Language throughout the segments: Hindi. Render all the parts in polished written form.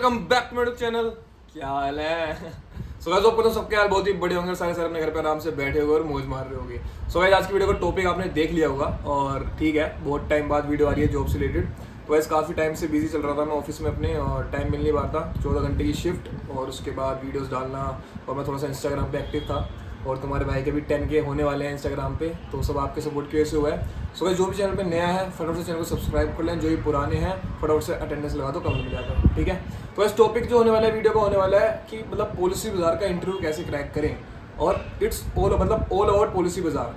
वेलकम बैक टू मेरे चैनल। क्या हाल है? सो गाइस आपको तो सबके हाल बहुत ही बड़े होंगे, सारे सारे अपने घर पे आराम से बैठे हुए और मौज मार रहे होंगे। सो गाइस आज की वीडियो का टॉपिक आपने देख लिया होगा और ठीक है, बहुत टाइम बाद वीडियो आ रही है जॉब से रिलेटेड। तो वैसे काफ़ी टाइम से बिजी चल रहा था मैं ऑफिस में अपने और टाइम मिल नहीं पाता, 14 घंटे की शिफ्ट और उसके बाद वीडियोस डालना, और मैं थोड़ा सा इंस्टाग्राम पे एक्टिव था और तुम्हारे भाई के भी 10K होने वाले हैं इंस्टाग्राम पे, तो सब आपके सपोर्ट की वजह से हुआ है। सो गाइस जो भी चैनल पे नया है फटाफट से चैनल को सब्सक्राइब कर लें, जो भी पुराने हैं फटाफट से अटेंडेंस लगा दो कमेंट में जाकर, ठीक है। तो इस टॉपिक जो होने वाला है वीडियो का होने वाला है कि मतलब पॉलिसी बाजार का इंटरव्यू कैसे क्रैक करें, और इट्स ऑल मतलब ऑल ओवर पॉलिसी बाजार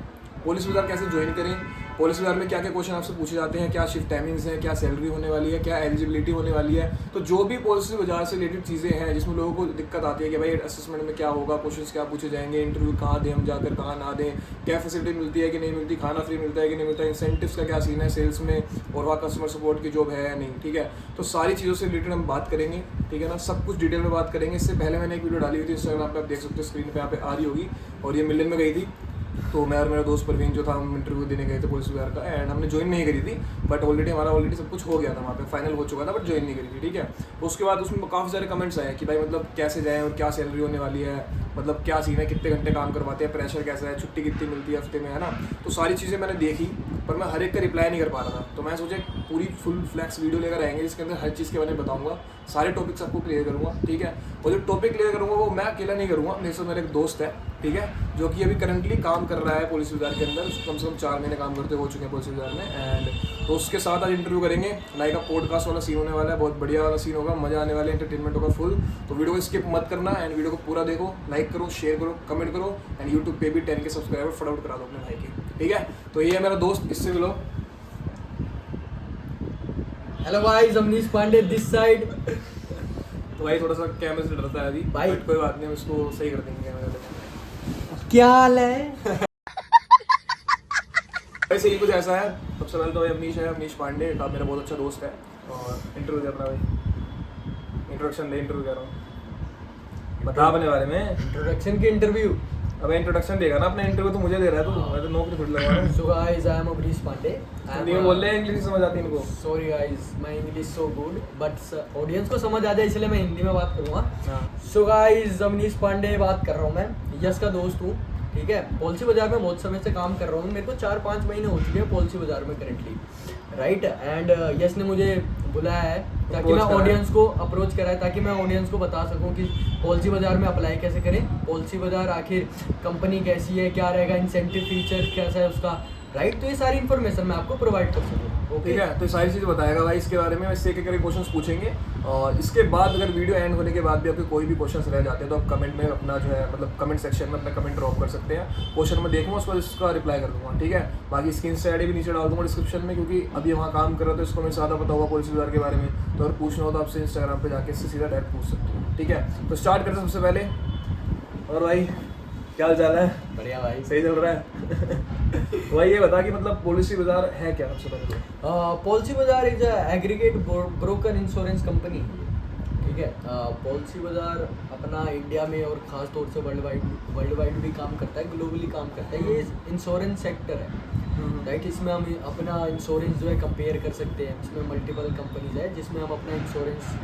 कैसे ज्वाइन करें, पॉलिसी बाजार में क्या क्या क्वेश्चन आपसे पूछे जाते हैं, क्या शिफ्ट टाइमिंग्स हैं, क्या सैलरी होने वाली है, क्या एलिजिबिलिटी होने वाली है। तो जो भी पॉलिसी बाजार से रिलेटेड चीज़ें हैं जिसमें लोगों को दिक्कत आती है कि भाई असेसमेंट में क्या होगा, क्वेश्चंस क्या पूछे जाएंगे, इंटरव्यू कहाँ दें हम जाकर, कहाँ ना दें, क्या फैसिलिटी मिलती है कि नहीं मिलती, खाना फ्री मिलता है कि नहीं मिलता, इंसेंटिव्स का क्या सीन है सेल्स में, और वहाँ कस्टमर सपोर्ट की जॉब है या नहीं, ठीक है। तो सारी चीज़ों से रिलेटेड हम बात करेंगे, ठीक है ना, सब कुछ डिटेल में बात करेंगे। इससे पहले मैंने एक वीडियो डाली हुई थी इंस्टाग्राम पे, आप देख सकते हो स्क्रीन पे यहाँ पे आ रही होगी, और ये मिलियन में गई थी। तो मैं और मेरा दोस्त परवीन जो था, हम इंटरव्यू देने गए थे पुलिस बाजार का, एंड हमने ज्वाइन नहीं करी थी, बट ऑलरेडी सब कुछ हो गया था वहाँ पे, फाइनल हो चुका था, बट ज्वाइन नहीं करी थी, ठीक है। तो उसके बाद उसमें काफ़ी सारे कमेंट्स आए कि भाई मतलब कैसे जाएँ और क्या सैलरी होने वाली है, मतलब क्या सीन है, कितने घंटे काम करवाते हैं, प्रेशर कैसा है, छुट्टी कितनी मिलती है हफ्ते में, है ना। तो सारी चीज़ें मैंने देखी, पर मैं हर एक का रिप्लाई नहीं कर पा रहा था। तो मैं सोचा पूरी फुल फ्लैक्स वीडियो लेकर आएंगे जिसके अंदर हर चीज़ के बारे में बताऊंगा, सारे टॉपिक्स आपको क्लियर करूँगा, ठीक है। और जो टॉपिक क्लियर करूँगा वो मैं अकेला नहीं करूँगा, मेरे साथ मेरा एक दोस्त है, ठीक है, जो कि अभी करंटली काम कर रहा है पुलिस बाजार के अंदर, कम से कम 4 महीने काम करते हो चुके हैं पुलिस बाजार में। एंड तो उसके साथ आज इंटरव्यू करेंगे, लाइक पॉडकास्ट वाला सीन होने वाला है, बहुत बढ़िया वाला सीन होगा, मजा आने वाला है, एंटरटेनमेंट होगा फुल। तो वीडियो को स्किप मत करना एंड वीडियो को पूरा देखो, लाइक करो, शेयर करो, कमेंट करो, एंड यूट्यूब पे भी 10K सब्सक्राइबर फटाफट करा दो अपने भाई के, ठीक है। तो ये है मेरा दोस्त, इससे मिलो। हेलो भाई, अमनीश पांडे दिस साइड। तो भाई थोड़ा सा कैमरे से डरता है अभी भाई। बट कोई बात नहीं, हम इसको सही कर देंगे कैमरे। क्या हाल है? वैसे ही कुछ ऐसा है। सबसे पहले तो भाई अमनीश पांडे का मेरा बहुत अच्छा दोस्त है, और इंटरव्यू दे अपना भाई, इंट्रोडक्शन दे, इंटरव्यू कह रहा हूँ, बता अपने बारे में। इंट्रोडक्शन के इंटरव्यू। अब इंट्रोडक्शन देगा ना अपना, इंटरव्यू तो मुझे दे रहा है, तो मैं तो नौकरी थोड़ी लगा रहा हूँ। So guys, I am Amnish Pande. Hindi में बोल रहे हैं, इंग्लिश समझ आती है इनको। Sorry guys, my English so good, but audience को समझ आ जाए इसलिए मैं हिंदी में बात करूंगा। सो गाइस, अमनीश पांडे बात कर रहा हूँ मैं, यश का दोस्त हूँ, ठीक है। पॉलिसी बाजार में बहुत समय से काम कर रहा हूँ, मेरे को 4-5 महीने हो चुके हैं पॉलिसी बाजार में करेंटली, राइट। एंड यश ने मुझे बुलाया है ताकि मैं ऑडियंस को अप्रोच कराए, ताकि मैं ऑडियंस को बता सकूं कि पॉलिसी बाजार में अप्लाई कैसे करें, पॉलिसी बाजार आखिर कंपनी कैसी है, क्या रहेगा, इंसेंटिव फीचर कैसा है उसका, राइट। तो ये सारी इन्फॉर्मेशन मैं आपको प्रोवाइड कर सकूँ, ठीक है। तो सारी चीज़ बताएगा भाई इसके बारे में, इससे एक एक क्वेश्चंस पूछेंगे, और इसके बाद अगर वीडियो एंड होने के बाद भी आपके कोई भी क्वेश्चंस रह जाते हैं तो आप कमेंट में अपना जो है मतलब कमेंट सेक्शन में अपना कमेंट ड्रॉप कर सकते हैं, क्वेश्चन में देखूंगा उस पर इसका रिप्लाई कर दूंगा, ठीक है। बाकी स्क्रीन से आईडी भी नीचे डाल दूंगा डिस्क्रिप्शन में, क्योंकि अभी वहाँ काम कर रहा है तो इसको मैं ज़्यादा पता होगा पॉलिसी बाजार के बारे में, तो अगर पूछना हो तो आपसे इंस्टाग्राम पर जाके इससे सीधा डायरेक्ट पूछ सकते हो, ठीक है। तो स्टार्ट करते हैं सबसे पहले। और भाई क्या हाल चाल है? बढ़िया भाई, सही चल रहा है। तो भाई ये बता कि मतलब पॉलिसी बाजार है क्या सबसे पहले तो? पॉलिसी बाजार is aggregate broker insurance company, ठीक है। पॉलिसी बाजार अपना इंडिया में और ख़ास तौर से वर्ल्ड वाइड भी काम करता है, ग्लोबली काम करता है। ये इंश्योरेंस सेक्टर है, राइट। इसमें हम अपना इंश्योरेंस जो है कंपेयर कर सकते हैं, इसमें मल्टीपल कंपनीज है जिसमें हम अपना इंश्योरेंस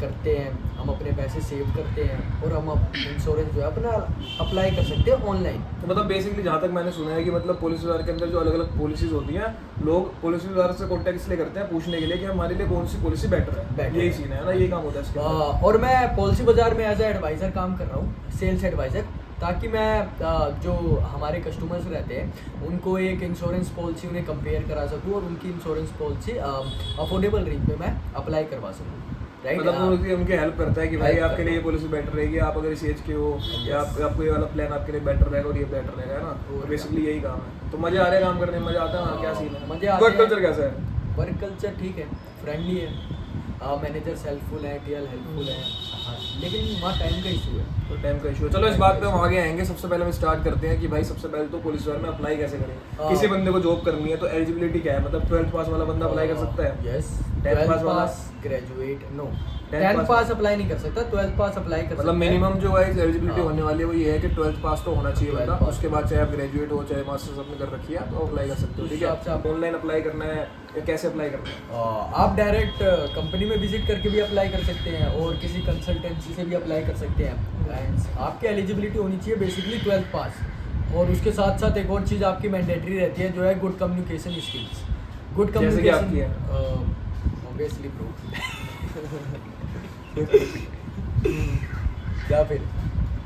करते हैं, हम अपने पैसे सेव करते हैं और हम इंश्योरेंस जो है अपना अप्लाई कर सकते हैं ऑनलाइन। तो मतलब बेसिकली जहाँ तक मैंने सुना है कि मतलब पॉलिसी बाजार के अंदर जो अलग अलग पॉलिसीज होती हैं, लोग पॉलिसी बाजार से कॉन्टैक्ट इसलिए करते हैं पूछने के लिए कि हमारे लिए कौन सी पॉलिसी बेटर है, यही सीन है ना, ये काम होता है इसके अंदर। और मैं पॉलिसी बाजार में एज ए एडवाइज़र काम कर रहा हूँ, सेल्स एडवाइज़र, ताकि मैं जो हमारे कस्टमर्स रहते हैं उनको एक इंश्योरेंस पॉलिसी उन्हें कंपेयर करा सकूँ और उनकी इंश्योरेंस पॉलिसी अफोर्डेबल रेट पे मैं अप्लाई करवा सकूँ, राइट। मतलब उनके हेल्प करता है कि भाई आपके लिए ये पॉलिसी बेटर रहेगी, आप अगर इस एज के हो या आपको ये वाला प्लान आपके लिए बेटर रहेगा और ये बेटर रहेगा, है ना। तो बेसिकली यही काम है। तो मजे आ रहे हैं काम करने में, मजा आता है ना, क्या सीन है, मजे आते हैं। वर्क कल्चर कैसा है? वर्क कल्चर ठीक है, फ्रेंडली है, मैनेजर्स हेल्पफुल है, टीएल हेल्पफुल है, हाँ, लेकिन वहाँ टाइम का इशू है। तो टाइम का इशू है। चलो इस बात पे हम आगे आएंगे। सबसे पहले हम स्टार्ट करते हैं कि भाई सबसे पहले तो पुलिस वाले में अप्लाई कैसे करें। किसी बंदे को जॉब करनी है तो एलिजिबिलिटी क्या है, मतलब 12th पास वाला बंदा अप्लाई कर सकता है? यस, 10th 12th वाला? पास ग्रेजुएट नो, 10th 10th पास अप्लाई नहीं कर सकता, 12th पास अप्लाई कर सकता मतलब है। मिनिमम जो है एलिजिबिलिटी हाँ। होने वाली है वो ये है कि 12th पास तो होना चाहिए 12th बंदा। पास। उसके बाद चाहे आप ग्रेजुएट हो चाहे मास्टर्स अपने कर रखी है तो अप्लाई कर सकते हो। उस ठीक है, हिसाब से आप- ऑनलाइन अप्लाई करना है या कैसे अप्लाई करना है? आप डायरेक्ट कंपनी में विजिट करके भी अप्लाई कर सकते हैं और किसी कंसल्टेंसी से भी अप्लाई कर सकते हैं। एंड आपकी एलिजिबिलिटी होनी चाहिए बेसिकली 12th पास, और उसके साथ साथ एक और चीज़ आपकी मैंडेटरी रहती है जो है गुड कम्युनिकेशन स्किल्स। गुड जैसे कि आपकी है? Obviously bro. क्या फिर?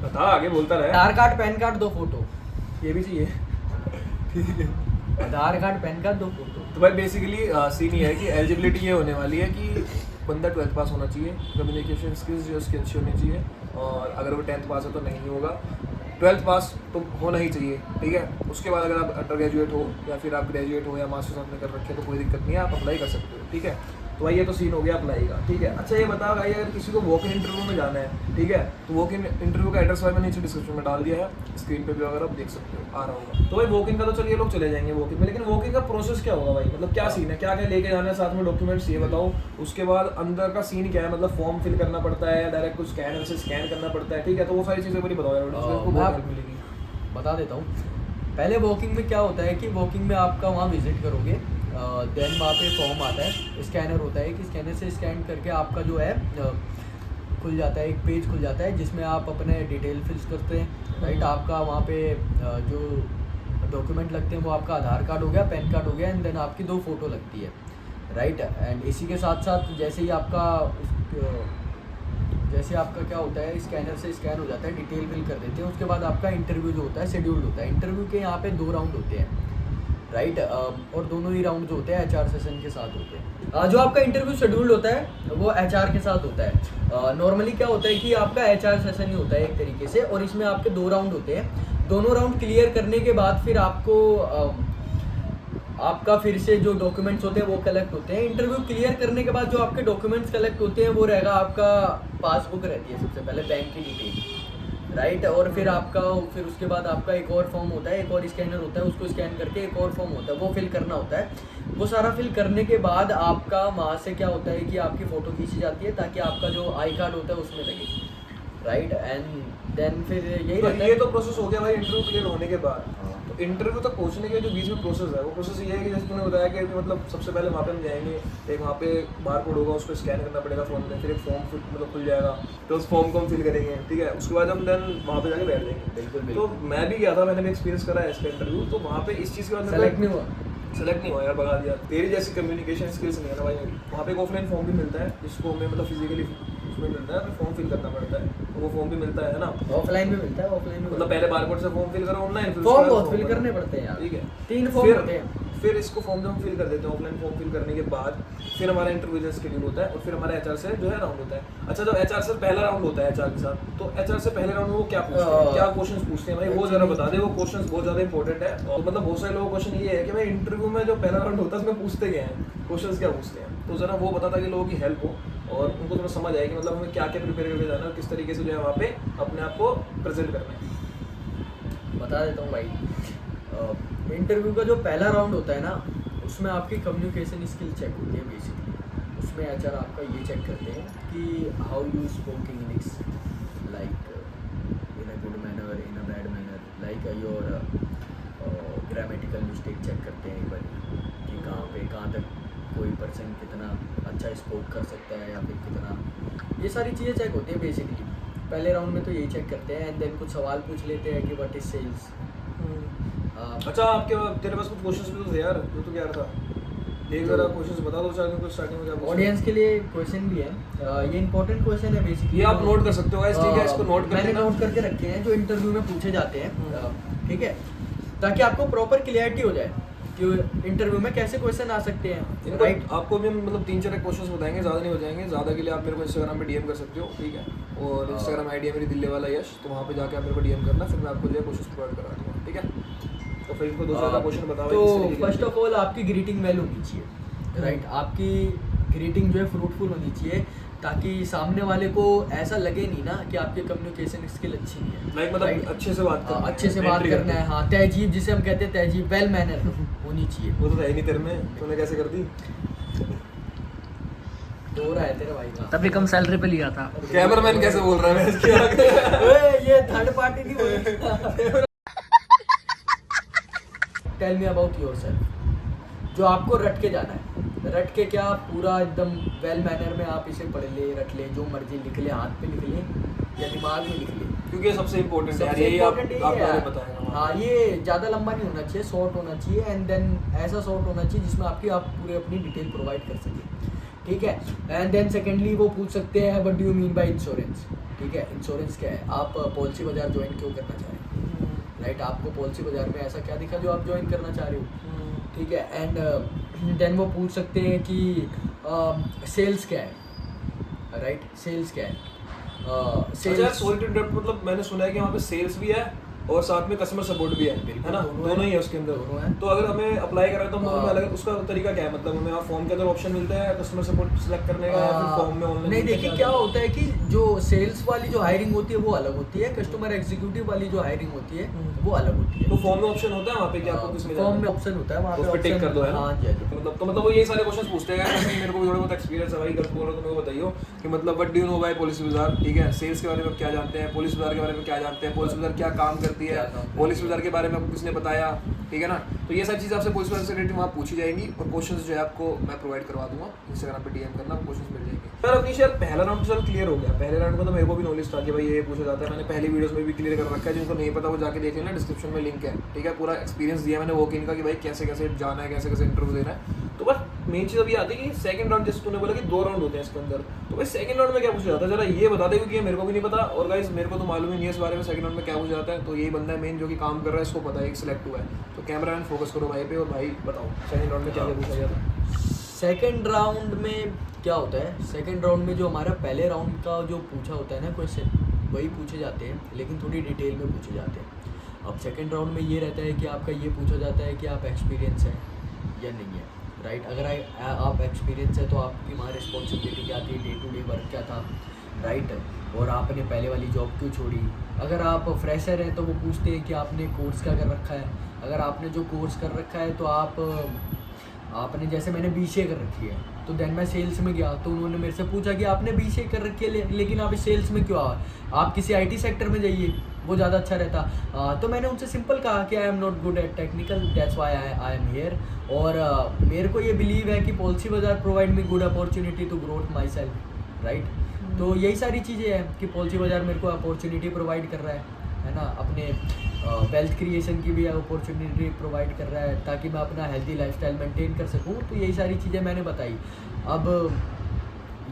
बता, आगे बोलता रहे। आधार कार्ड, पैन कार्ड, 2 फोटो। ये भी चाहिए। ठीक है। आधार कार्ड, पैन कार्ड, 2 फोटो। तो भाई बेसिकली सीन ये है कि एलिजिबिलिटी ये होने वाली है कि बंदा 12th पास होना चाहिए, कम्युनिकेशन स्किल्स जो उसकी अच्छी होनी चाहिए, और अगर वो 10th पास है तो नहीं होगा, 12th पास तो होना ही चाहिए। ठीक है, उसके बाद अगर आप अंडर ग्रेजुएट हो या फिर आप ग्रेजुएट हो या मास्टर्स आपने कर रखे तो कोई दिक्कत नहीं है, आप अप्लाई कर सकते हो। ठीक है, तो भाई ये तो सीन हो गया अप्लाई का। ठीक है, अच्छा ये बता भाई, अगर किसी को वॉक इन इंटरव्यू में जाना है, ठीक है, तो वॉक इन इंटरव्यू का एड्रेस भाई मैंने नीचे डिस्क्रिप्शन में डाल दिया है, स्क्रीन पे भी अगर आप देख सकते हो आ रहा होगा। तो भाई वॉक इन का तो चलिए लोग चले जाएंगे वॉक इन में, लेकिन वॉक इन का प्रोसेस क्या होगा भाई, मतलब क्या सीन है, क्या क्या लेके जाना है साथ में डॉक्यूमेंट्स ये बताओ। उसके बाद अंदर का सीन क्या है, मतलब फॉर्म फिल करना पड़ता है या डायरेक्ट कुछ स्कैनर से स्कैन करना पड़ता है? ठीक है, तो वो सारी चीज़ें बड़ी बताओ यार, उसको बहुत हेल्प मिलेगी। बता देता हूँ। पहले वॉकिंग में क्या होता है कि वॉकिंग में आपका वहाँ विजिट करोगे, देन वहाँ पे फॉर्म आता है, स्कैनर होता है कि स्कैनर से स्कैन करके आपका जो है खुल जाता है, एक पेज खुल जाता है जिसमें आप अपने डिटेल फिल्स करते हैं। राइट, आपका वहाँ पे जो डॉक्यूमेंट लगते हैं वो आपका आधार कार्ड हो गया, पैन कार्ड हो गया, एंड देन आपकी 2 फोटो लगती है। राइट, एंड इसी के साथ साथ जैसे ही आपका जैसे आपका क्या होता है, स्कैनर से स्कैन हो जाता है, डिटेल फिल कर देते हैं, उसके बाद आपका इंटरव्यू जो होता है शेड्यूल्ड होता है। इंटरव्यू के यहाँ पे 2 राउंड होते हैं। राइट, और दोनों ही राउंड जो होते हैं HR सेशन के साथ होते हैं। जो आपका इंटरव्यू शेड्यूल्ड होता है वो HR के साथ होता है। नॉर्मली क्या होता है कि आपका HR सेशन ही होता है एक तरीके से, और इसमें आपके 2 राउंड होते हैं। दोनों राउंड क्लियर करने के बाद फिर आपको आपका फिर से जो डॉक्यूमेंट्स होते हैं वो कलेक्ट होते हैं। इंटरव्यू क्लियर करने के बाद जो आपके डॉक्यूमेंट्स कलेक्ट होते हैं वो रहेगा आपका पासबुक रहती है सबसे पहले, बैंक की डिटेल। राइट, और फिर उसके बाद आपका एक और फॉर्म होता है, एक और स्कैनर होता है, उसको स्कैन करके एक और फॉर्म होता है वो फिल करना होता है। वो सारा फिल करने के बाद आपका वहाँ से क्या होता है कि आपकी फ़ोटो खींची जाती है ताकि आपका जो आई कार्ड होता है उसमें लगे। राइट, एंड देन फिर यही तो रहता ये है। तो प्रोसेस हो गया भाई इंटरव्यू क्लियर होने के बाद। तो इंटरव्यू तक पहुंचने के जो बीच में प्रोसेस है वो प्रोसेस ये है कि जैसे तूने बताया कि मतलब सबसे पहले वहाँ पे हम जाएंगे, एक वहाँ पे बार कोड होगा, उसको स्कैन करना पड़ेगा फ़ोन में, फिर एक फॉर्म मतलब खुल जाएगा, तो उस फॉर्म को हम फिल करेंगे। ठीक है, उसके बाद हम देन वहाँ पे जाके बैठ जाएंगे। बिल्कुल तो मैं भी गया था, मैंने भी एक्सपीरियंस करा है इसका इंटरव्यू। तो वहाँ पे इस चीज़ के बाद सेलेक्ट नहीं हुआ। सेलेक्ट नहीं हुआ यार, भगा दिया। तेरी जैसी कम्युनिकेशन स्किल्स नहीं है ना भाई। वहाँ पे एक ऑफलाइन फॉर्म भी मिलता है जिसको हमें मतलब फिजिकली उसमें मिलता है, हमें फॉर्म फिल करना पड़ता है, तो वो फॉर्म भी मिलता है ना। ऑफलाइन में मिलता है, ऑफलाइन में मतलब पहले बारकोड से फॉर्म फिल करो ऑनलाइन, फिर फॉर्म उसके बाद बहुत फिल भरो। करने पड़ते हैं यार। ठीक है, 3 फॉर्म होते हैं। फिर इसको फॉर्म जब हम फिल कर देते हैं, ऑफलाइन फॉर्म फिल करने के बाद फिर हमारा इंटरव्यू शेड्यूल होता है और फिर हमारा HR से जो है राउंड होता है। अच्छा, जब HR से पहला राउंड होता है HR के साथ, तो HR से पहले राउंड में वो क्या पूछते हैं, क्या क्वेश्चंस पूछते हैं भाई, वो जरा बता दे। वो क्वेश्चंस बहुत ज़्यादा इंपॉर्टेंट है, और मतलब बहुत सारे लोगों का क्वेश्चन ये है कि भाई इंटरव्यू में जो पहला राउंड होता है उसमें पूछते क्या हैं, क्वेश्चंस क्या पूछते हैं, तो ज़रा वो बता ताकि लोगों की हेल्प हो और उनको थोड़ा समझ आए कि मतलब हमें क्या क्या प्रिपेयर करके जाना है और किस तरीके से जो है वहाँ पे अपने आप को प्रेजेंट करना है। बता देता हूँ भाई। इंटरव्यू का जो पहला राउंड होता है ना, उसमें आपकी कम्युनिकेशन स्किल चेक होती है बेसिकली। उसमें HR आपका ये चेक करते हैं कि how you spoke English, like in a good manner, in a bad manner, like your grammatical mistake check करते हैं एक बार कि कहाँ तक कोई पर्सन कितना अच्छा स्पोक कर सकता है या फिर कितना, ये सारी चीज़ें चेक होती हैं बेसिकली। पहले राउंड में तो यही चेक करते हैं, एंड देन कुछ सवाल पूछ लेते हैं कि व्हाट इज सेल्स। अच्छा, तेरे पास कुछ क्वेश्चंस भी तो थे यार, जो तू कह रहा था, एक जरा क्वेश्चंस बता दो स्टार्टिंग में क्या पूछा। ऑडियंस के लिए क्वेश्चन भी है, ये इंपॉर्टेंट क्वेश्चन है बेसिकली। ये आप नोट कर सकते हो गाइस, ठीक है, इसको नोट कर मैंने लेना। नोट करके रखे हैं जो इंटरव्यू में पूछे जाते हैं। ठीक है, ताकि आपको प्रॉपर क्लियरिटी हो जाए कि इंटरव्यू में कैसे क्वेश्चन आ सकते हैं। राइट, आपको भी हम मतलब 3-4 क्वेश्चंस बताएंगे, ज़्यादा नहीं हो जाएंगे। ज़्यादा के लिए आप मेरे को इंस्टाग्राम पे DM कर सकते हो, ठीक है, और इंस्टाग्राम ID है मेरी दिल्ली वाला यश, तो वहाँ पे जाके आप मेरे को DM करना, फिर मैं आपको जो है क्वेश्चन प्रोवाइड करा दूँगा। ठीक है, तो फिर इनको दूसरा क्वेश्चन बताओ। तो फर्स्ट ऑफ ऑल आपकी ग्रीटिंग मेल होनी चाहिए। राइट, आपकी ग्रीटिंग जो है फ्रूटफुल होनी चाहिए, ताकि सामने वाले को ऐसा लगे नहीं ना कि आपकी कम्युनिकेशन स्किल अच्छी नहीं है। लाइक मतलब अच्छे से बात करना, अच्छे से बात करना है, हाँ तहजीब जिसे हम कहते हैं, तहजीब वेल मैनर होनी चाहिए। वो तो है ही नहीं तेरे में, तूने कैसे कर दी? दो रहा है तेरे भाई का। तभी कम सैलरी पे लिया था। कैमरामैन कैसे बोल रहा है मैं इसके आगे? ओए, ये थर्ड पार्टी नहीं बोल। टेल मी अबाउट योरसेल्फ, जो आपको रट के जाना है। रट के क्या, पूरा एकदम वेल मैनर में आप इसे पढ़ ले, रट ले, जो मर्जी लिख ले, हाथ पे लिख ले या दिमाग में लिख ले, क्योंकि ये सबसे इम्पोर्टेंट है यार, सबसे यही important यही आप है। लोगों को बताएगा। हाँ, ये ज़्यादा लंबा नहीं होना चाहिए, शॉर्ट होना चाहिए, एंड देन ऐसा शॉर्ट होना चाहिए जिसमें आप पूरे अपनी डिटेल प्रोवाइड कर सकें, ठीक है। एंड देन सेकेंडली वो पूछ सकते हैं what do you mean by insurance, ठीक है। इंश्योरेंस क्या है, आप पॉलिसी बाजार ज्वाइन क्यों करना चाह रहे हैं, राइट। आपको पॉलिसी बाजार में ऐसा क्या दिखा जो आप ज्वाइन करना चाह रहे हो, ठीक है। एंड देन वो पूछ सकते हैं कि सेल्स क्या है, राइट, सेल्स क्या है। सेल्स, सॉरी टू इंटरप्ट, मतलब मैंने सुना है कि वहाँ पे सेल्स भी है और साथ में कस्टमर सपोर्ट भी है ना, दोनों ही है उसके अंदर। दोनों है। तो अगर हमें अप्लाई करा तो हमें अलग उसका तरीका क्या है, मतलब हमें वहाँ फॉर्म के अंदर ऑप्शन मिलता है कस्टमर सपोर्ट सिलेक्ट करने का, या फिर फॉर्म में ऑनलाइन? नहीं, देखिए क्या होता है कि जो सेल्स वाली जो हायरिंग होती है वो अलग होती है, कस्टमर एग्जीक्यूटिव वाली जो हायरिंग होती है वो अलग होती है। तो फॉर्म में ऑप्शन होता है वहाँ पे कि आपको किस में फॉर्म में ऑप्शन होता है, वहाँ उस पे टिक कर दो, है ना? हाँ जी, हाँ जी। मतलब वो ये सारे क्वेश्चंस पूछते हैं। मेरे को भी थोड़ा बहुत एक्सपीरियंस है भाई, गलत बोल रहा हूं तो मेरे को बताइए कि मतलब what do you know by Policybazaar, ठीक है। सेल्स के बारे में क्या जानते हैं, पॉलिसी बाजार के बारे में क्या जानते हैं, पॉलिसी बाजार क्या काम करती है, पॉलिसी बाजार के बारे में आपको किसने बताया, ठीक है ना। तो ये सारी चीज़ आपसे पॉलिसी बाजार से रिलेटेड वहाँ पूछी जाएंगी और क्वेश्चंस जो है आपको मैं प्रोवाइड करवा दूंगा, इंस्टाग्राम पे डीएम करना, क्वेश्चंस मिल जाएंगे। पर अपनी शायद पहला राउंड तो चल क्लियर हो गया। पहले राउंड को तो मेरे को भी नॉलेज था कि भाई ये पूछा जाता है, मैंने पहली वीडियोस में भी क्लियर कर रखा है, जिनको नहीं पता वो जाके देख लेना, डिस्क्रिप्शन में लिंक है, ठीक है। पूरा एक्सपीरियंस दिया मैंने वॉक इन का कि भाई कैसे कैसे जाना है, कैसे कैसे इंटरव्यू देना है। तो बस मेन चीज़ अभी आती है कि सेकंड राउंड, जैसे तूने बोला कि 2 राउंड होते हैं इसके अंदर, तो भाई सेकंड राउंड में क्या पूछा जाता है जरा ये बता दे, क्योंकि मेरे को भी नहीं पता और गाइस मेरे को तो मालूम ही नहीं है इस बारे में सेकंड राउंड में क्या पूछा जाता है। तो यही बंदा है मेन जो कि काम कर रहा है, इसको पता है, एक सिलेक्ट हुआ है। तो कैमरा मैन फोकस करो भाई पे, और भाई बताओ सेकंड राउंड में क्या क्या पूछा जाता है? सेकेंड राउंड में क्या होता है, सेकेंड राउंड में जो हमारा पहले राउंड का जो पूछा होता है ना क्वेश्चन, वही पूछे जाते हैं, लेकिन थोड़ी डिटेल में पूछे जाते हैं। अब सेकेंड राउंड में ये रहता है कि आपका ये पूछा जाता है कि आप एक्सपीरियंस है या नहीं है, राइट। अगर आप एक्सपीरियंस है तो आपकी वहाँ रिस्पॉन्सिबिलिटी क्या थी, डे टू डे वर्क क्या था, राइट, और आपने पहले वाली जॉब क्यों छोड़ी। अगर आप फ्रेशर हैं तो वो पूछते हैं कि आपने कोर्स क्या कर रखा है। अगर आपने जो कोर्स कर रखा है तो आपने जैसे मैंने BCA कर रखी है, तो देन मैं सेल्स में गया तो उन्होंने मेरे से पूछा कि आपने BCA कर रखी है लेकिन आप सेल्स में क्यों आए, आप किसी IT सेक्टर में जाइए, वो ज़्यादा अच्छा रहता। तो मैंने उनसे सिंपल कहा कि I am not good at technical, that's why I am here. और मेरे को ये बिलीव है कि Policybazaar provide me good opportunity to growth myself, right. तो यही सारी चीज़ें हैं कि पॉलिसी बाजार मेरे को अपॉर्चुनिटी प्रोवाइड कर रहा है ना, अपने वेल्थ क्रिएशन की भी अपॉर्चुनिटी प्रोवाइड कर रहा है ताकि मैं अपना हेल्दी लाइफस्टाइल मेंटेन कर सकूं। तो यही सारी चीज़ें मैंने बताई। अब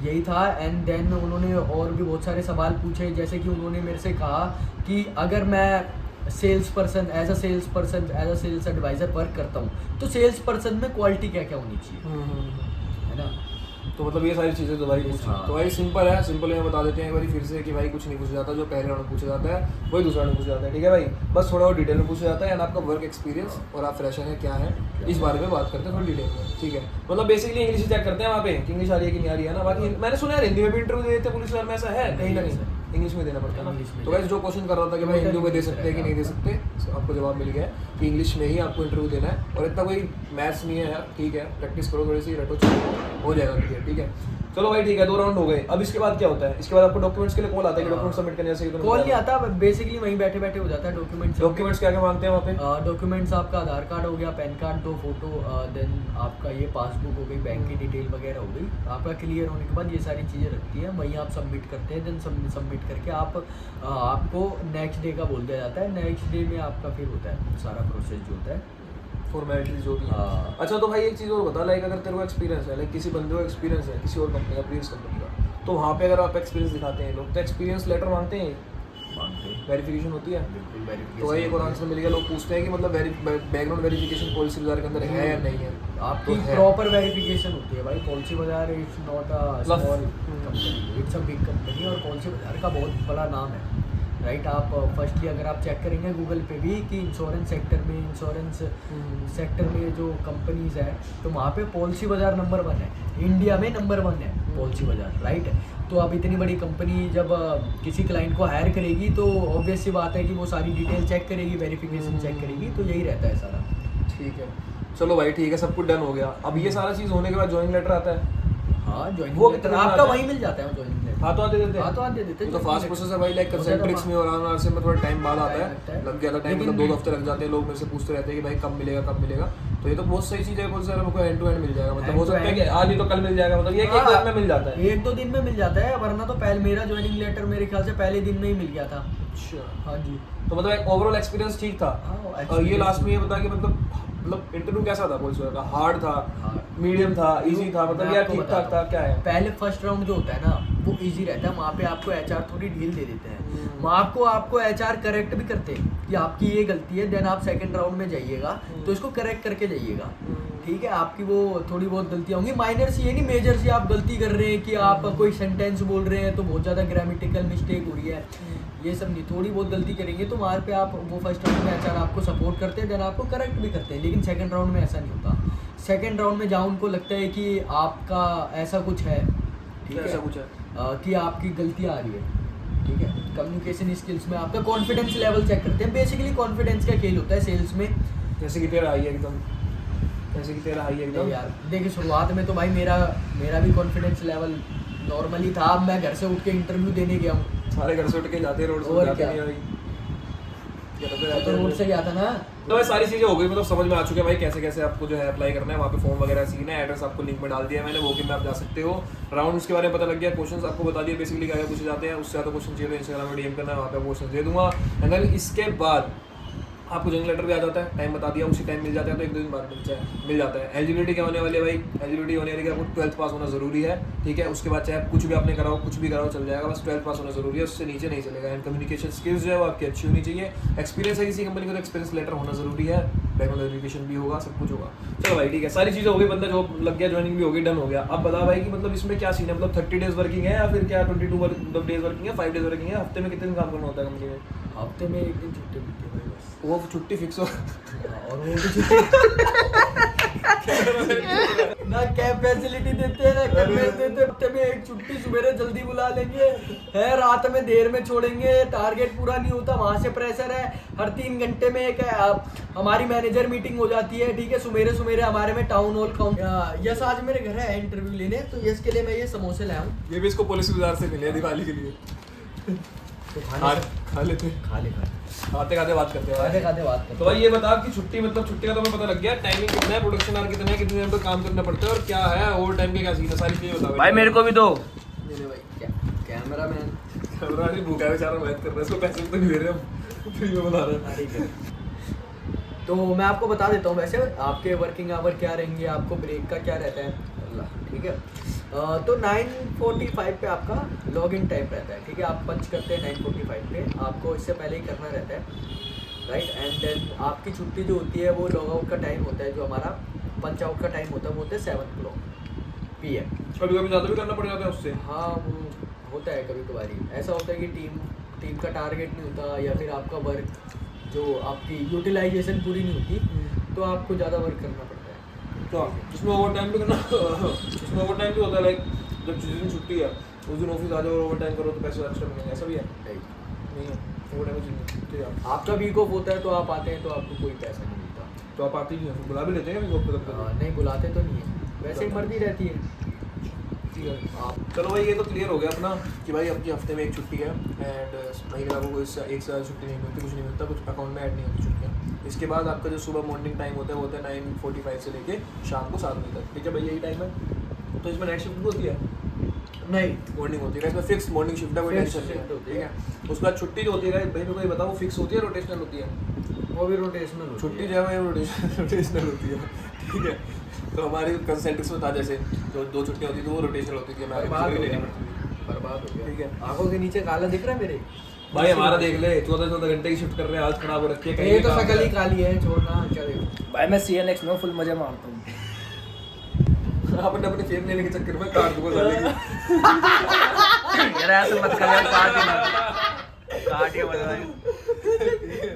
यही था। एंड देन उन्होंने और भी बहुत सारे सवाल पूछे, जैसे कि उन्होंने मेरे से कहा कि अगर मैं sales person as a sales advisor work करता हूँ तो सेल्स पर्सन में क्वालिटी क्या क्या होनी चाहिए, है ना। तो मतलब ये सारी चीज़ें तो भाई पूछी। हाँ। तो भाई सिंपल है, सिंपल में बता देते हैं एक बार फिर से कि भाई कुछ नहीं पूछा जाता, जो पहले राउंड में पूछा जाता है वही दूसरा राउंड में पूछा जाता है, ठीक है भाई। बस थोड़ा और डिटेल में पूछा जाता है एंड आपका वर्क एक्सपीरियंस और आप फ्रेशर हैं क्या है, इस बारे में बात करते हैं थोड़ी डिटेल में, ठीक है। मतलब बेसिकली इंग्लिश चेक करते हैं वहाँ पे कि इंग्लिश आ रही है कि नहीं आ रही है ना। बाकी मैंने सुना है हिंदी में भी इंटरव्यू देते हैं पुलिस वाले में, ऐसा है कहीं ना कहीं इंग्लिश में देना पड़ता है ना। तो वैसे जो क्वेश्चन कर रहा था कि भाई हिंदी में दे सकते हैं कि नहीं दे सकते, आपको जवाब मिल गया है कि इंग्लिश में ही आपको इंटरव्यू देना है। और इतना कोई मैथ्स नहीं है यार, ठीक है, प्रैक्टिस करो थोड़ी सी, रटो चलो, हो जाएगा क्लियर, ठीक है। चलो भाई ठीक है, 2 राउंड हो गए। अब इसके बाद क्या होता है? इसके बाद आपको डॉक्यूमेंट्स के लिए कॉल आता है कि डॉक्यूमेंट सबमिट करने जैसे कॉल नहीं आता, बेसिकली वहीं बैठे बैठे हो जाता है। डॉक्यूमेंट्स क्या क्या मांगते हैं वहाँ पे? डॉक्यूमेंट्स आपका आधार कार्ड हो गया, पैन कार्ड, 2 फोटो, देन आपका ये पासबुक हो गई, बैंक की डिटेल वगैरह हो गई। आपका क्लियर होने के बाद ये सारी चीज़ें रखती है, वहीं आप सबमिट करते हैं। देन सबमिट करके आपको नेक्स्ट डे का बोल दिया जाता है। नेक्स्ट डे में आपका फिर होता है सारा प्रोसेस जो होता है, फॉर्मेलिटीज जो भी है। हाँ। अच्छा तो भाई एक चीज़ और बता, लाइक अगर तेरे को एक्सपीरियंस है, लाइक किसी बंदे को एक्सपीरियंस है किसी और कंपनी का, प्रीवियस कंपनी का, तो वहाँ पे अगर आप एक्सपीरियंस दिखाते हैं लोग तो एक्सपीरियंस लेटर मांगते हैं, वेरिफिकेशन होती है। बिल्कुल तो भाई एक और आंसर मिल गया, लोग पूछते हैं कि मतलब बैकग्राउंड वेरिफिकेशन पॉलिसी बाजार के अंदर है या नहीं है। आपकी तो है। प्रॉपर वेरिफिकेशन होती है भाई। पॉलिसी बाजार इट्स नॉट अ मतलब- small company, it's a big company, और पॉलिसी बाजार का बहुत बड़ा नाम है, राइट। आप फर्स्टली अगर आप चेक करेंगे गूगल पे भी कि इंश्योरेंस सेक्टर में जो कंपनीज है तो वहाँ पे पॉलिसी बाजार नंबर 1 है, इंडिया में नंबर 1 है पॉलिसी बाजार, राइट। तो अब इतनी बड़ी कंपनी जब किसी क्लाइंट को हायर करेगी तो ऑब्वियस सी बात है कि वो सारी डिटेल चेक करेगी, वेरिफिकेशन चेक करेगी, तो यही रहता है सारा। ठीक है, चलो भाई ठीक है, सब कुछ डन हो गया। अब ये सारा चीज़ होने के बाद ज्वाइनिंग लेटर आता है। हाँ, ज्वाइनिंग वो लेटर कितना आपका आता है? वहीं मिल जाता है ज्वाइनिंग लेटर। हाँ तो आते देते हैं। हाँ तो आज दे देते हैं। तो फास्ट प्रोसेस है भाई, लाइक कंसेंट्रिक्स में और आर से में थोड़ा टाइम बाद आता है, लग गया था टाइम, मतलब 2 हफ्ते लग जाते हैं। लोग मेरे से पूछते रहते हैं कि भाई कब मिलेगा कब मिलेगा। तो ये तो बहुत सही चीज़ है, बोल सर हमको एंड टू एंड मिल जाएगा, मतलब हो सकता है कि आज ही तो कल मिल जाएगा, मतलब ये कि एक दिन में मिल जाता है, 1-2 दिन में मिल जाता है, वरना तो पहले मेरा ज्वाइनिंग लेटर मेरे ख्याल से पहले दिन में ही मिल गया था। अच्छा, हाँ जी। तो मतलब ओवरऑल एक्सपीरियंस ठीक था। और ये लास्ट में ये बता कि मतलब इंटरव्यू कैसा था? बोल सर का हार्ड था, मीडियम था, इजी था, मतलब यार ठीक ठाक था, क्या है? पहले फर्स्ट राउंड जो होता है ना वो इजी रहता है, वहाँ पे आपको एचआर थोड़ी ढील दे देते हैं, वहाँ आपको एचआर करेक्ट भी करते हैं कि आपकी ये गलती है, देन आप सेकंड राउंड में जाइएगा तो इसको करेक्ट करके जाइएगा, ठीक है। आपकी वो थोड़ी बहुत गलतियाँ होंगी, माइनर सी है नहीं, मेजर सी आप गलती कर रहे हैं कि आप कोई सेंटेंस बोल रहे हैं तो बहुत ज़्यादा ग्रामेटिकल मिस्टेक हो रही है, ये सब नहीं, थोड़ी बहुत गलती करेंगे तो वहाँ पे आप वो फर्स्ट राउंड में एचआर आपको सपोर्ट करते हैं, देन आपको करेक्ट भी करते हैं। लेकिन सेकंड राउंड में ऐसा नहीं होता। सेकंड राउंड में जहाँ उनको लगता है कि आपका ऐसा कुछ है, ठीक है, ऐसा कुछ है कि आपकी गलतियाँ आ रही है, ठीक है, कम्युनिकेशन स्किल्स में आपका कॉन्फिडेंस लेवल चेक करते हैं। बेसिकली कॉन्फिडेंस का खेल होता है सेल्स में। जैसे कि तेरा हाई है एकदम, जैसे कि तेरा हाई है एकदम यार देखिए, शुरुआत में तो भाई मेरा भी कॉन्फिडेंस लेवल नॉर्मली था। अब मैं घर से उठ के इंटरव्यू देने गया हूँ, सारे घर से उठ के जाते, रोड से और जाते क्या? नहीं भाई, तो रोड से गया था ना। तो भाई सारी चीजें हो गई, मतलब समझ में आ चुके हैं भाई कैसे कैसे आपको जो है अप्लाई करना है, वहाँ पे फॉर्म वगैरह सीन है, एड्रेस आपको लिंक में डाल दिया है मैंने, वो कि में आप जा सकते हो। राउंड्स के बारे में पता लग गया, क्वेश्चंस आपको बता दिए बेसिकली क्या क्या पूछे जाते हैं, उससे ज़्यादा क्वेश्चन चाहिए तो इंस्टाग्राम में डीएम करना है, वहाँ पे क्वेश्चन दे दूंगा। एंड देन इसके बाद आपको ज्वाइनिंग लेटर भी आ जाता है, टाइम बता दिया, उसी टाइम मिल जाता है, तो 1-2 दिन बाद मिल जाता है। एलिजिबिलिटी क्या होने वाली है भाई? एलिजिबिलिटी होने वाली है कि आपको 12th पास होना जरूरी है, ठीक है। उसके बाद चाहे कुछ भी आपने कराओ, कुछ भी कराओ चल जाएगा, बस 12th पास होना जरूरी है, उससे नीचे नहीं चलेगा। एंड कम्युनिकेशन स्किल्स जो है वो आपकी अच्छी होनी चाहिए। एक्सपीरियंस है किसी कंपनी को तो एक्सपीरियंस लेटर होना जरूरी है, बैकग्राउंड वेरिफिकेशन भी होगा, सब कुछ होगा। चलो भाई ठीक है, सारी चीज़ें हो गई, बंदा जॉब लग गया, ज्वाइनिंग भी हो गई, डन हो गया। अब बता भाई कि मतलब इसमें क्या सीन है, मतलब 30 डेज वर्किंग है या फिर क्या 22 डेज वर्किंग है, 5 डेज वर्किंग है, हफ्ते में कितने दिन काम करना होता है कंपनी में? हफ्ते में 1 दिन छुट्टी मिलती है भाई बस। वो छुट्टी फिक्स हो और वो भी छुट्टी ना कैब फैसिलिटी देते हैं ना कैब देते, हफ्ते में 1 छुट्टी, सुबह जल्दी बुला लेंगे है, रात में देर में छोड़ेंगे, टारगेट पूरा नहीं होता, वहाँ से प्रेशर है, हर 3 घंटे में एक हमारी मैनेजर मीटिंग हो जाती है, ठीक है, सुमेरे हमारे में टाउन हॉल यस आज मेरे घर है इंटरव्यू लेने, तो यस के लिए मैं ये समोसे लाया हूँ। ये भी इसको पुलिस बाजार से मिले दिवाली के लिए, तो खा लेते खाते खाते बात करते हैं। तो भाई ये बता कि छुट्टी, मतलब छुट्टी का तो हमें पता लग गया, टाइमिंग कितना है, प्रोडक्शन आवर कितना है, कितने टाइम तक काम करना पड़ता है और क्या है ओवर टाइम के क्या सीन है, सारी चीजें बता भाई मेरे को भी दो। कैमरा मैन कैमरा नहीं भूखा है बेचारा, मेहनत कर रहा है, इसको पैसे तो नहीं दे रहे हम, फ्री में बना रहे हैं। तो मैं आपको बता देता हूँ वैसे आपके वर्किंग आवर क्या रहेंगे, आपको ब्रेक का क्या रहता है, ठीक है। तो 9:45 पे आपका लॉग इन टाइम रहता है, ठीक है, आप पंच करते हैं 9:45 पे, आपको इससे पहले ही करना रहता है, राइट। एंड देन आपकी छुट्टी जो होती है वो लॉग आउट का टाइम होता है, जो हमारा पंच आउट का टाइम होता है वो होता है 7 PM। कभी कभी ज़्यादा भी करना पड़ जाता है उससे। हाँ वो होता है कभी कभार, ऐसा होता है कि टीम का टारगेट नहीं होता, या फिर आपका वर्क जो आपकी यूटिलाइजेशन पूरी नहीं होती, तो आपको ज़्यादा वर्क करना पड़ता है। तो इसमें ओवर टाइम भी करना, इसमें ओवर टाइम भी होता है, लाइक जब जिस दिन छुट्टी है उस दिन ऑफिस आ जाओ और ओवर टाइम करो तो पैसे एक्स्ट्रा मिलेंगे, ऐसा भी है? नहीं है, ओवर टाइम ठीक है। आपका वीक ऑफ होता है तो आप आते हैं तो आपको कोई पैसा नहीं मिलता, तो आप आते ही नहीं, बुला भी लेते हैं वीक ऑफ पे? नहीं बुलाते तो नहीं है, वैसे ही मर्जी रहती है। आप चलो भाई ये तो क्लियर हो गया अपना कि भाई आपकी हफ्ते में 1 छुट्टी है, एंड महीने में आपको इससे 1 से ज़्यादा छुट्टी नहीं मिलती, कुछ नहीं मिलता, कुछ अकाउंट में ऐड नहीं होती छुट्टियाँ। इसके बाद आपका जो सुबह मॉर्निंग टाइम होता है वो होता है 9:45 से लेके शाम को 7 बजे तक, ठीक है भाई, यही टाइम है। तो इसमें नाइट शिफ्ट भी होती है? नहीं, मॉर्निंग होती है, इसमें फिक्स मॉर्निंग शिफ्ट है, कोई टेंशन नहीं है, ठीक है। उसके बाद छुट्टी जो होती है भाई मेरे को ये बताओ, वो फिक्स होती है रोटेशनल होती है? वो भी रोटेशनल छुट्टी जो है वो रोटेशनल होती है, ठीक है। तो हमारी कंसेंट्रिक्स में था जैसे जो 2 छुट्टियाँ होती थी वो रोटेशनल होती थी, हमें बर्बाद हो लेनी गया, पड़ती थी। बर्बाद हो गया, ठीक है। आंखों के नीचे काला दिख रहा है मेरे भाई हमारा देख ले, 14 घंटे की शिफ्ट कर रहे हैं, हालत खराब हो रखी है। ये तो शकल ही काली है, छोड़ना क्या देखो। भाई मैं CNX में फुल मजे मारता हूँ। आपने अपने फेम लेने के चक्कर में काट दूंगा साले की। यार ऐसे मत कर यार, काट ही नहीं। काटिए भाई।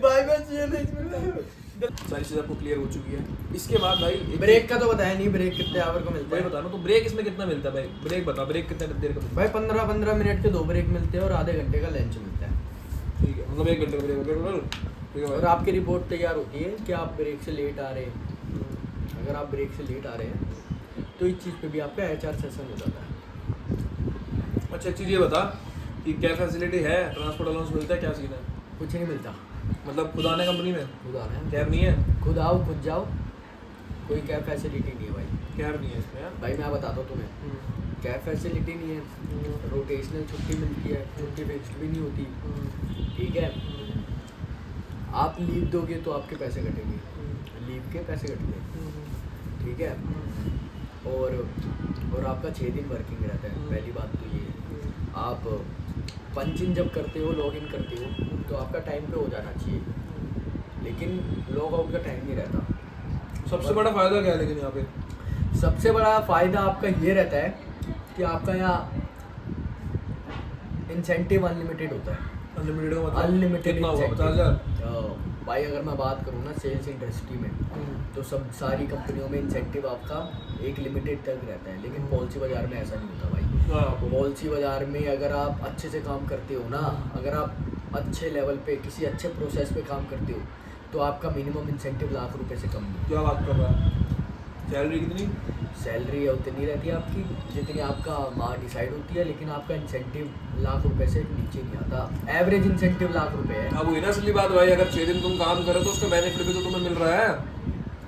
भाई मैं चाहिए नहीं इसमें। सारी चीज़ आपको क्लियर हो चुकी है। इसके बाद भाई ब्रेक का तो बताया नहीं, ब्रेक कितने आवर को मिलता भाई है? बता ना, तो ब्रेक इसमें कितना मिलता है भाई? ब्रेक बता, ब्रेक कितने देर का मिलता भाई 15-15 मिनट के 2 ब्रेक मिलते हैं और आधे घंटे का लंच मिलता है। है? ठीक है, मतलब 1 घंटे का ब्रेक। ठीक है और भाई। आपकी रिपोर्ट तैयार होती है कि आप ब्रेक से लेट आ रहे हैं। अगर आप ब्रेक से लेट आ रहे हैं तो इस चीज़ पे भी आपका HR सेशन हो जाता है। अच्छा एक चीज़ ये बता कि क्या फैसिलिटी है, ट्रांसपोर्ट अलाउंस मिलता है, क्या सीन है? कुछ नहीं मिलता। मतलब खुद आने कंपनी में खुद आना है, कैब नहीं है? खुद आओ खुद जाओ, कोई कैब फैसिलिटी नहीं है भाई। कैब नहीं है इसमें यार। भाई मैं बताता हूँ तुम्हें, कैब फैसिलिटी नहीं है, रोटेशनल छुट्टी मिलती है, छुट्टी फिक्स्ड भी नहीं होती, ठीक है। आप लीव दोगे तो आपके पैसे कटेंगे, लीव के पैसे कटेंगे, ठीक है। और आपका 6 दिन वर्किंग रहता है। पहली बात तो ये है, आप पंच इन जब करते हो, लॉग इन करते हो तो आपका टाइम पे हो जाना चाहिए, लेकिन लॉग आउट का टाइम नहीं रहता। सबसे बड़ा फायदा क्या है लेकिन यहाँ पे? सबसे बड़ा फ़ायदा आपका ये रहता है कि आपका यहाँ इंसेंटिव अनलिमिटेड होता है। अनलिमिटेड का मतलब अनलिमिटेड कितना होगा? 50,000? भाई अगर मैं बात करूँ ना सेल्स इंडस्ट्री में, तो सब सारी कंपनियों में इंसेंटिव आपका एक लिमिटेड तक रहता है, लेकिन पॉलिसी बाजार में ऐसा नहीं होता भाई। हाँ। पॉलिसी बाजार में अगर आप अच्छे से काम करते हो ना, अगर आप अच्छे लेवल पे किसी अच्छे प्रोसेस पे काम करते हो तो आपका मिनिमम इंसेंटिव ₹1,00,000 से कम नहीं। क्या बात कर रहा है? सैलरी कितनी? सैलरी उतनी रहती है आपकी जितनी आपका माह डिसाइड होती है, लेकिन आपका इंसेंटिव ₹1,00,000 से नीचे नहीं आता। एवरेज इंसेंटिव ₹1,00,000 है। अब वही ना असली बात भाई, अगर 6 दिन तुम काम करो तो उसका बेनिफिट भी तो तुम्हें मिल रहा है।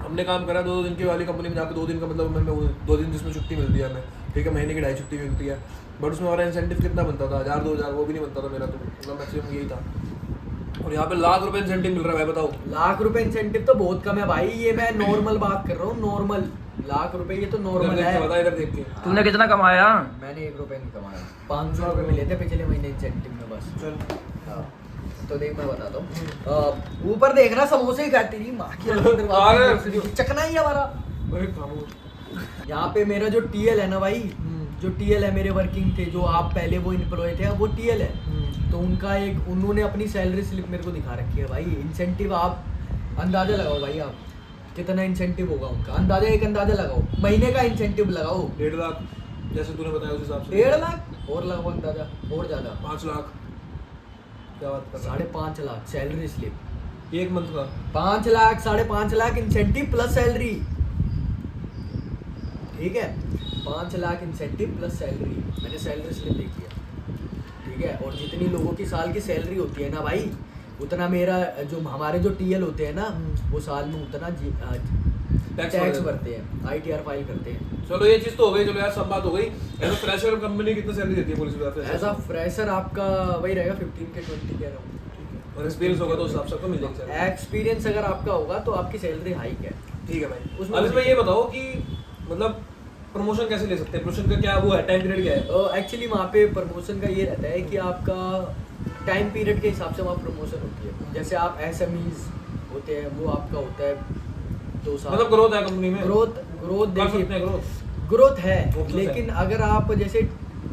हमने काम करा 2 दिन की वाली कंपनी में, जाकर 2 दिन का मतलब हमें 2 दिन जिसमें छुट्टी मिलती है हमें, ठीक है, महीने की 2.5 छुट्टी मिलती है, बट उसमें हमारा इंसेंटिव कितना बनता था? 1,000-2,000, वो भी नहीं बनता था मेरा, तो मतलब मैक्सिमम यही था। और यहाँ पे ₹1,00,000 इंसेंटिव मिल रहा है भाई, बताओ। ₹1,00,000 इंसेंटिव तो बहुत कम है भाई। ये मैं नॉर्मल बात कर रहा हूँ, नॉर्मल ₹1,00,000 ये तो इधर नॉर्मल देख के है। बता, इधर देख के। तुमने कितना कमाया? मैंने ₹1 नहीं कमाया, ₹500 मिले थे पिछले महीने इंसेंटिव में बस। चल। हाँ, तो देख मैं बताता हूँ, ऊपर देख रहा समोसे ही खाती रही माँ की अरे! चकना ही हमारा। भाई खामोश। यहाँ पे मेरा जो TL है ना भाई, जो TL है मेरे वर्किंग थे, जो आप पहले वो एम्प्लॉय थे, अब वो TL है, तो उनका एक उन्होंने अपनी सैलरी स्लिप मेरे को दिखा रखी है भाई। इंसेंटिव आप अंदाजा लगाओ भाई, आप कितना इंसेंटिव होगा उनका, अंदाजा एक अंदाजा लगाओ, महीने का इंसेंटिव लगाओ। 1.5 लाख जैसे तूने बताया उस हिसाब से। 1.5 लाख और लगाओ अंदाजा, और ज़्यादा 5 लाख। क्या बात कर रहा है? 5.5 लाख सैलरी स्लिप, एक मंथ का? 5 lakh 5.5 lakh incentive plus salary, ठीक है। 5 लाख इंसेंटिव प्लस सैलरी, मैंने सैलरी स्लिप देखी है, ठीक है। और जितनी लोगों की साल की सैलरी होती है ना भाई, उतना मेरा जो हमारे जो TL होते हैं ना, वो साल में उतना टैक्स भरते हैं, ITR फाइल करते हैं। चलो ये चीज तो हो गई, चलो यार सब बात हो गई। एज अ फ्रेशर कंपनी कितना सैलरी देती है पुलिस विभाग? एज अ फ्रेशर आपका वही रहेगा 15 के 20 कह रहा हूँ। और एक्सपीरियंस होगा तो उस हिसाब से आपको मिल जाएगी सैलरी। एक्सपीरियंस अगर आपका होगा तो आपकी सैलरी हाइक है। ठीक है भाई। उसमें अब इसमें ये बताओ कि मतलब प्रमोशन कैसे ले सकते हैं? प्रमोशन का क्या वो है, टाइम पीरियड क्या है? एक्चुअली वहाँ पे प्रमोशन का ये रहता है कि आपका टाइम पीरियड के हिसाब से वहाँ प्रमोशन होती है। जैसे आप SMEs होते हैं, वो आपका होता है 2 साल। मतलब ग्रोथ है कंपनी में? ग्रोथ कर सकते हैं देखिए, ग्रोथ। ग्रोथ है, Options लेकिन अगर आप जैसे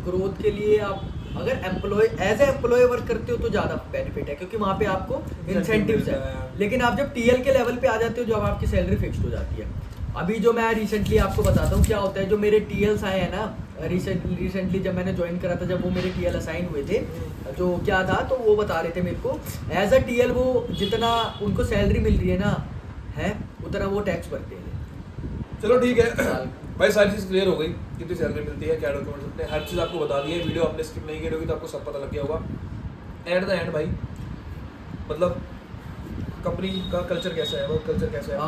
ग्रोथ के लिए आप अगर employ as a employ work करते हो तो ज़्यादा बेनिफिट है, क्योंकि वहाँ पे आपको इंसेंटिव्स मिलता है। है। लेकिन आप जब TL के लेवल पे आ जाते हो, जब आपकी सैलरी फिक्स्ड हो जाती है। अभी जो मैं रिसेंटली आपको बताता हूँ क्या होता है, जो मेरे TLs आए हैं ना, रिसेंटली जब मैंने ज्वाइन करा था, जब वो मेरे TL असाइन हुए थे, जो क्या था तो वो बता रहे थे मेरे को, एज अ TL वो जितना उनको सैलरी मिल रही है ना, है उतना वो टैक्स भरते हैं। चलो ठीक है भाई, सारी चीज़ क्लियर हो गई, कितनी सैलरी मिलती है, क्या डॉक्यूमेंट्स होते हैं, हर चीज़ आपको बता दी है। वीडियो आपने स्किप नहीं की होगी तो आपको सब पता लग गया होगा। एट द एंड भाई, मतलब कंपनी का कल्चर कैसा है, वर्क कल्चर कैसा है,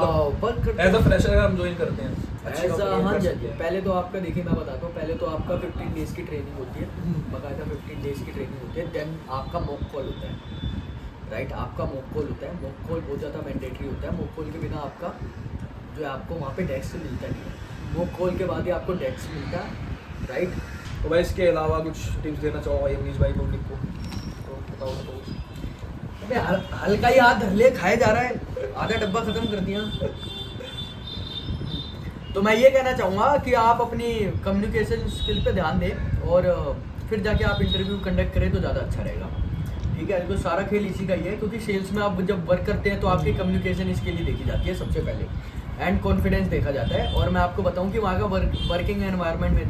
एज अ फ्रेशर अगर हम ज्वाइन करते हैं अच्छी company में हाँ कर जी, सकते हैं। पहले तो आपका देखिए मैं बताता हूँ, पहले तो आपका 15 डेज की ट्रेनिंग होती है, बाकायदा 15 डेज की ट्रेनिंग होती है। देन आपका मॉक कॉल होता है, राइट, आपका मॉक कॉल होता है। मॉक कॉल बहुत ज़्यादा मैंडेटरी होता है। मॉक कॉल के बिना आपका जो है आपको वहाँ पे डेस्क मिलता नहीं है। मॉक कॉल के बाद ही आपको डेस्क मिलता है, राइट। तो भाई इसके अलावा कुछ टिप्स देना चाहो भाई अवनीश भाई पब्लिक को, तो बताओ तो कुछ। अबे हल्का ही हाथ धर ले, खाया जा रहा है, आधा डब्बा खत्म कर दिया। तो मैं ये कहना चाहूँगा कि आप अपनी कम्युनिकेशन स्किल पे ध्यान दें और फिर जाके आप इंटरव्यू कंडक्ट करें तो ज़्यादा अच्छा रहेगा, ठीक है, तो सारा खेल इसी का ही है, क्योंकि सेल्स में आप जब वर्क करते हैं तो आपकी कम्युनिकेशन इसके लिए देखी जाती है सबसे पहले, एंड कॉन्फिडेंस देखा जाता है। और मैं आपको बताऊं कि वहाँ का वर्किंग एनवायरनमेंट में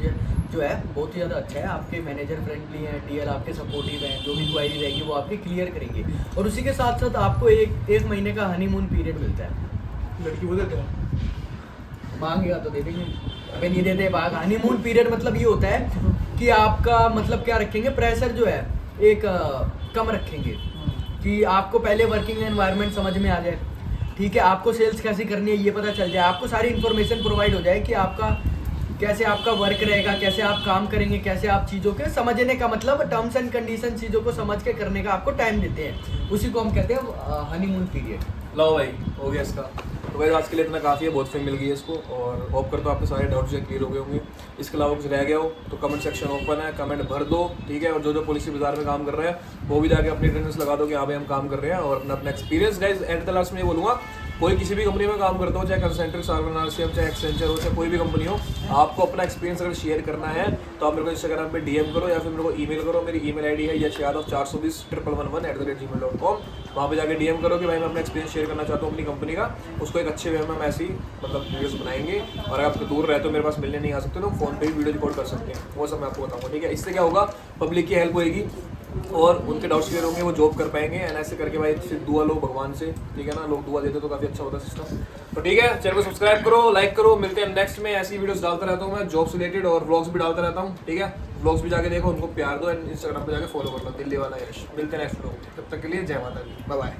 जो है बहुत ही ज़्यादा अच्छा है। आपके मैनेजर फ्रेंडली हैं, टीएल आपके सपोर्टिव हैं, जो भी क्वायरी रहेगी वो आपकी क्लियर करेंगे। और उसी के साथ साथ आपको एक महीने का हनीमून पीरियड मिलता है। लड़की वो देते हैं, मांगेगा तो दे देंगे, अभी नहीं देते भाग। हनीमून पीरियड मतलब ये होता है कि आपका मतलब क्या रखेंगे, प्रेशर जो है एक कम रखेंगे, कि आपको पहले वर्किंग एनवायरनमेंट समझ में आ जाए, ठीक है, आपको सेल्स कैसे करनी है ये पता चल जाए, आपको सारी इन्फॉर्मेशन प्रोवाइड हो जाए कि आपका कैसे आपका वर्क रहेगा, कैसे आप काम करेंगे, कैसे आप चीज़ों के समझने का मतलब टर्म्स एंड कंडीशन चीज़ों को समझ के करने का आपको टाइम देते हैं, उसी को हम कहते हैं हनीमून पीरियड। लो भाई हो गया इसका। तो भाई आज के लिए इतना काफ़ी है, बहुत फेम मिल गई है इसको, और होप करता हूँ आपके सारे डाउट्स जो क्लियर हो गए होंगे। इसके अलावा कुछ रह गया हो तो कमेंट सेक्शन ओपन है, कमेंट भर दो, ठीक है। और जो पॉलिसी बाजार में काम कर रहे हैं वो भी जाके अपनी अटेंडेंस लगा दो कि हाँ भाई हम काम कर रहे हैं, और अपना experience guys and the last में ये बोलूँगा, कोई किसी भी कंपनी में काम करता हो, चाहे कंसेंट्रिक, सार्वन, आरसीएम, चाहे एक्सेंचर हो, चाहे कोई भी कंपनी हो, आपको अपना एक्सपीरियंस अगर शेयर करना है तो आप मेरे को इंस्टाग्राम पे डीएम करो या फिर मेरे को ईमेल करो। मेरी ईमेल आईडी है yashyaadav4201111@gmail.com। वहाँ पे जाके डीएम करो कि भाई मैं अपना एक्सपीरियंस शेयर करना चाहता हूँ अपनी कंपनी का। उसको एक अच्छे वे में हम ऐसी मतलब वीडियोस बनाएंगे, और अगर आप दूर रहते हो मेरे पास मिलने नहीं आ सकते तो फ़ोन पे भी वीडियो रिकॉर्ड कर सकते हैं, वो सब मैं आपको बताऊँगा, ठीक है। इससे क्या होगा, पब्लिक की हेल्प होएगी और उनके डाउट्स क्लियर होंगे, वो जॉब कर पाएंगे। एंड ऐसे करके भाई फिर दुआ लो भगवान से, ठीक है ना, लोग दुआ देते तो काफ़ी अच्छा होता है सिस्टम। तो ठीक है, चैनल को सब्सक्राइब करो, लाइक करो, मिलते हैं नेक्स्ट में। ऐसी वीडियोस डालता रहता हूँ मैं, जॉब से रिलेटेड, और व्लॉग्स भी डालता रहता हूँ, ठीक है। व्लॉग्स भी जाके देखो, उनको प्यार दो, एंड इंस्टाग्राम पे जाके फॉलो कर लो, दिल्ली वाला यश। मिलते हैं नेक्स्ट व्लॉग, तब तक के लिए जय माता दी, बाय बाय।